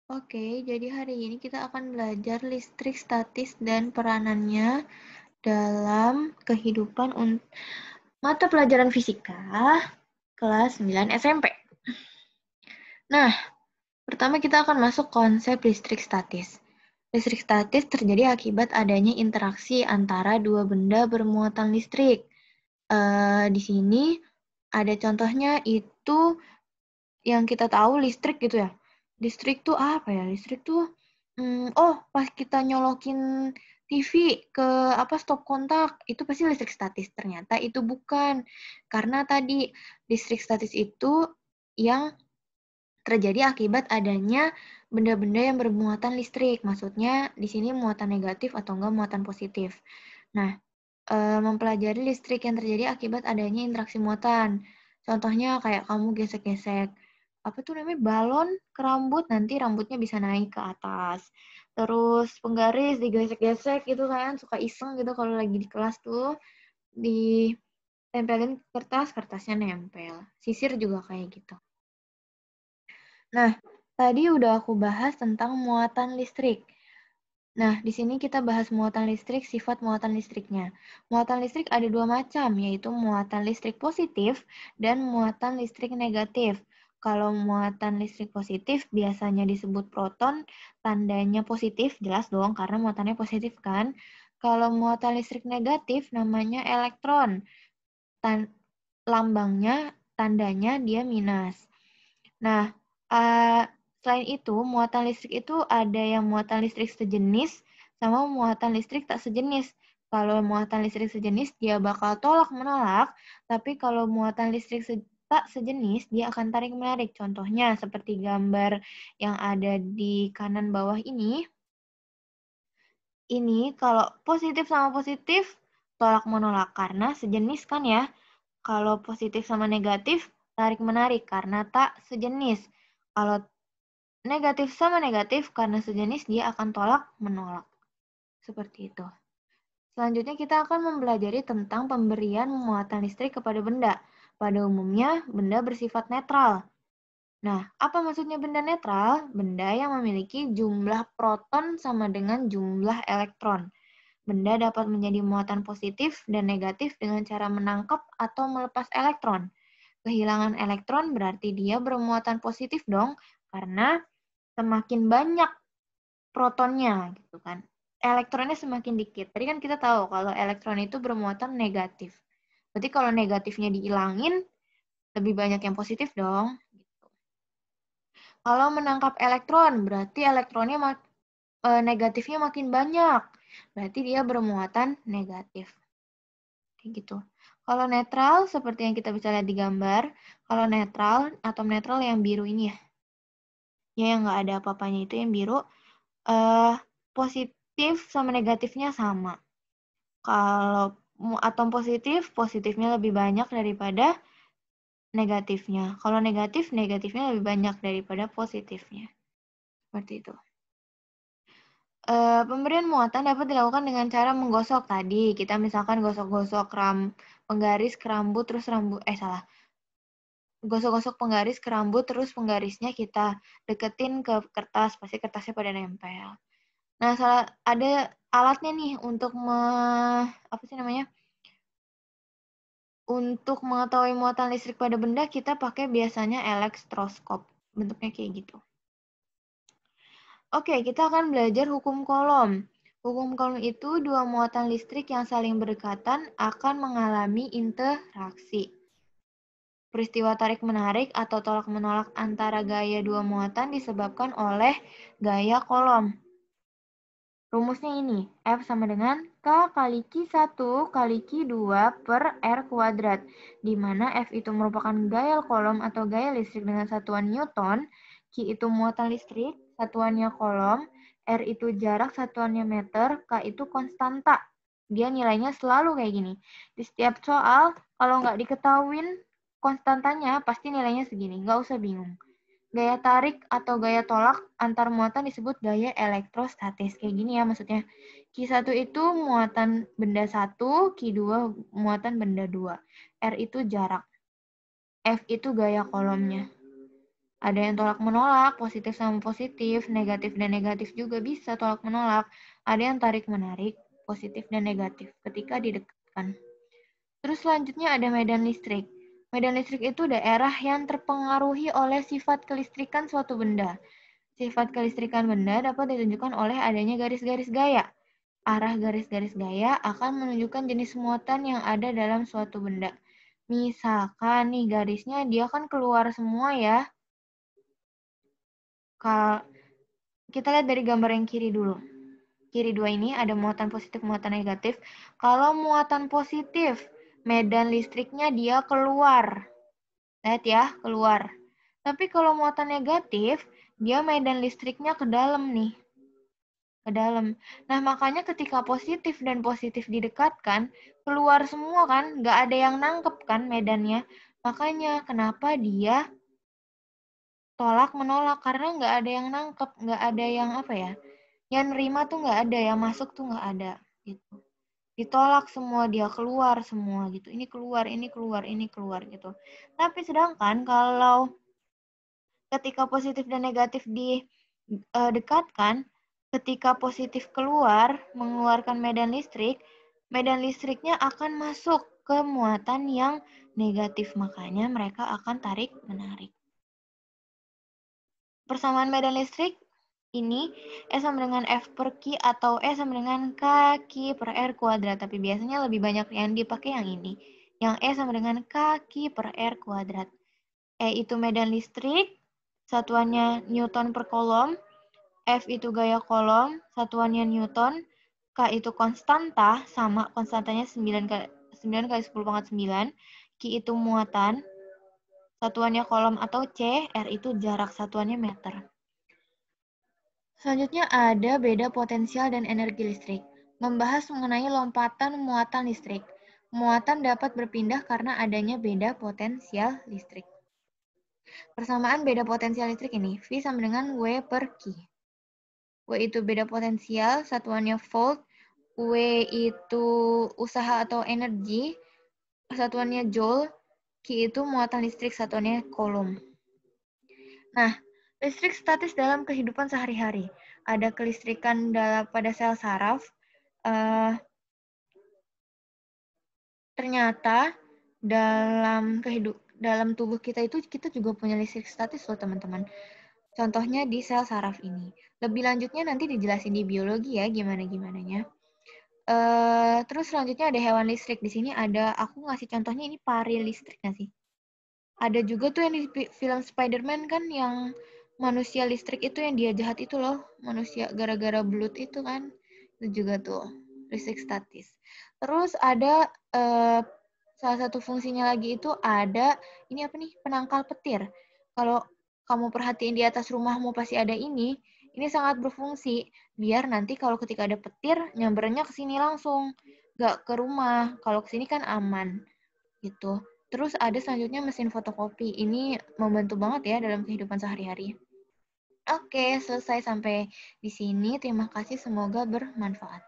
Oke, jadi hari ini kita akan belajar listrik statis dan peranannya dalam kehidupan mata pelajaran fisika kelas 9 SMP. Nah, pertama kita akan masuk konsep listrik statis. Listrik statis terjadi akibat adanya interaksi antara dua benda bermuatan listrik. Di sini ada contohnya itu yang kita tahu listrik gitu ya. Listrik tuh apa ya? Listrik tuh pas kita nyolokin TV ke stop kontak, itu pasti listrik statis. Ternyata itu bukan. Karena tadi listrik statis itu yang terjadi akibat adanya benda-benda yang bermuatan listrik. Maksudnya di sini muatan negatif atau enggak muatan positif. Nah, mempelajari listrik yang terjadi akibat adanya interaksi muatan. Contohnya kayak kamu gesek-gesek balon ke rambut, nanti rambutnya bisa naik ke atas. Terus penggaris digesek-gesek gitu kan, suka iseng gitu kalau lagi di kelas tuh ditempelin kertas, kertasnya nempel. Sisir juga kayak gitu. Nah, tadi udah aku bahas tentang muatan listrik. Nah, di sini kita bahas muatan listrik, sifat muatan listriknya. Muatan listrik ada dua macam, yaitu muatan listrik positif dan muatan listrik negatif. Kalau muatan listrik positif biasanya disebut proton, tandanya positif, jelas dong karena muatannya positif kan. Kalau muatan listrik negatif namanya elektron, lambangnya, tandanya dia minus. Nah, selain itu, muatan listrik itu ada yang muatan listrik sejenis sama muatan listrik tak sejenis. Kalau muatan listrik sejenis, dia bakal tolak-menolak, tapi kalau muatan listrik tak sejenis, dia akan tarik-menarik. Contohnya seperti gambar yang ada di kanan bawah ini. Ini kalau positif sama positif, tolak-menolak karena sejenis kan ya. Kalau positif sama negatif, tarik-menarik karena tak sejenis. Kalau negatif sama negatif karena sejenis dia akan tolak-menolak. Seperti itu. Selanjutnya kita akan mempelajari tentang pemberian muatan listrik kepada benda. Pada umumnya, benda bersifat netral. Nah, apa maksudnya benda netral? Benda yang memiliki jumlah proton sama dengan jumlah elektron. Benda dapat menjadi muatan positif dan negatif dengan cara menangkap atau melepas elektron. Kehilangan elektron berarti dia bermuatan positif dong, karena semakin banyak protonnya gitu kan. Elektronnya semakin dikit. Tadi kan kita tahu kalau elektron itu bermuatan negatif. Berarti kalau negatifnya dihilangin, lebih banyak yang positif dong. Gitu. Kalau menangkap elektron, berarti elektronnya negatifnya makin banyak. Berarti dia bermuatan negatif. Kayak gitu. Kalau netral, seperti yang kita bisa lihat di gambar, kalau netral, atom netral yang biru ini ya, yang nggak ada apa-apanya itu yang biru, positif sama negatifnya sama. Kalau atom positif, positifnya lebih banyak daripada negatifnya. Kalau negatif, negatifnya lebih banyak daripada positifnya. Seperti itu. Pemberian muatan dapat dilakukan dengan cara menggosok tadi. Kita misalkan gosok-gosok penggaris ke rambut, terus gosok-gosok penggaris ke rambut, terus penggarisnya kita deketin ke kertas, pasti kertasnya pada nempel. Nah, ada alatnya nih untuk untuk mengetahui muatan listrik pada benda, kita pakai biasanya elektroskop. Bentuknya kayak gitu. Oke, kita akan belajar hukum Coulomb. Hukum Coulomb itu dua muatan listrik yang saling berdekatan akan mengalami interaksi. Peristiwa tarik-menarik atau tolak-menolak antara gaya dua muatan disebabkan oleh gaya Coulomb. Rumusnya ini, F sama dengan K kali Q1 kali Q2 per R kuadrat, di mana F itu merupakan gaya Coulomb atau gaya listrik dengan satuan Newton, Q itu muatan listrik, satuannya Coulomb, R itu jarak, satuannya meter, K itu konstanta. Dia nilainya selalu kayak gini. Di setiap soal, kalau nggak diketahuin konstantanya, pasti nilainya segini, nggak usah bingung. Gaya tarik atau gaya tolak antar muatan disebut gaya elektrostatis. Kayak gini ya maksudnya. Q1 itu muatan benda 1, Q2 muatan benda 2. R itu jarak. F itu gaya kolomnya. Ada yang tolak menolak, positif sama positif, negatif dan negatif juga bisa tolak menolak. Ada yang tarik menarik, positif dan negatif ketika didekatkan. Terus selanjutnya ada medan listrik. Medan listrik itu daerah yang terpengaruhi oleh sifat kelistrikan suatu benda. Sifat kelistrikan benda dapat ditunjukkan oleh adanya garis-garis gaya. Arah garis-garis gaya akan menunjukkan jenis muatan yang ada dalam suatu benda. Misalkan nih garisnya dia kan keluar semua ya. Kita lihat dari gambar yang kiri dulu. Kiri dua ini ada muatan positif, muatan negatif. Kalau muatan positif, medan listriknya dia keluar. Lihat ya, keluar. Tapi kalau muatan negatif, dia medan listriknya ke dalam nih. Ke dalam. Nah, makanya ketika positif dan positif didekatkan, keluar semua kan, nggak ada yang nangkep kan medannya. Makanya kenapa dia tolak menolak, karena nggak ada yang nangkep, nggak ada yang apa ya, yang nerima tuh nggak ada, yang masuk tuh nggak ada gitu. Ditolak semua, dia keluar semua gitu. Ini keluar, ini keluar, ini keluar gitu. Tapi sedangkan kalau ketika positif dan negatif didekatkan, ketika positif keluar mengeluarkan medan listriknya akan masuk ke muatan yang negatif, makanya mereka akan tarik menarik. Persamaan medan listrik ini E sama dengan F per Q atau E sama dengan K per R kuadrat. Tapi biasanya lebih banyak yang dipakai yang ini. Yang E sama dengan K per R kuadrat. E itu medan listrik, satuannya Newton per kolom. F itu gaya kolom, satuannya Newton. K itu konstanta, sama konstantanya 9 kali 10 pangkat 9. Q itu muatan, satuannya kolom atau C, R itu jarak, satuannya meter. Selanjutnya ada beda potensial dan energi listrik. Membahas mengenai lompatan muatan listrik. Muatan dapat berpindah karena adanya beda potensial listrik. Persamaan beda potensial listrik ini, V sama dengan W per Q. W itu beda potensial, satuannya volt. W itu usaha atau energi, satuannya joule. Q itu muatan listrik, satuannya coulomb. Nah, listrik statis dalam kehidupan sehari-hari. Ada kelistrikan pada sel saraf. Ternyata dalam tubuh kita itu kita juga punya listrik statis loh teman-teman. Contohnya di sel saraf ini. Lebih lanjutnya nanti dijelasin di biologi ya gimana-gimananya. Terus selanjutnya ada hewan listrik. Di sini ada, aku ngasih contohnya ini pari listrik nggak sih? Ada juga tuh yang di film Spider-Man kan yang manusia listrik itu yang dia jahat itu loh. Manusia gara-gara belut itu kan. Itu juga tuh listrik statis. Terus ada salah satu fungsinya lagi itu ada, ini apa nih? Penangkal petir. Kalau kamu perhatiin di atas rumahmu pasti ada ini sangat berfungsi. Biar nanti kalau ketika ada petir, nyambernya ke sini langsung. Nggak ke rumah. Kalau ke sini kan aman. Gitu. Terus ada selanjutnya mesin fotokopi. Ini membantu banget ya dalam kehidupan sehari-hari. Oke, selesai sampai di sini. Terima kasih, semoga bermanfaat.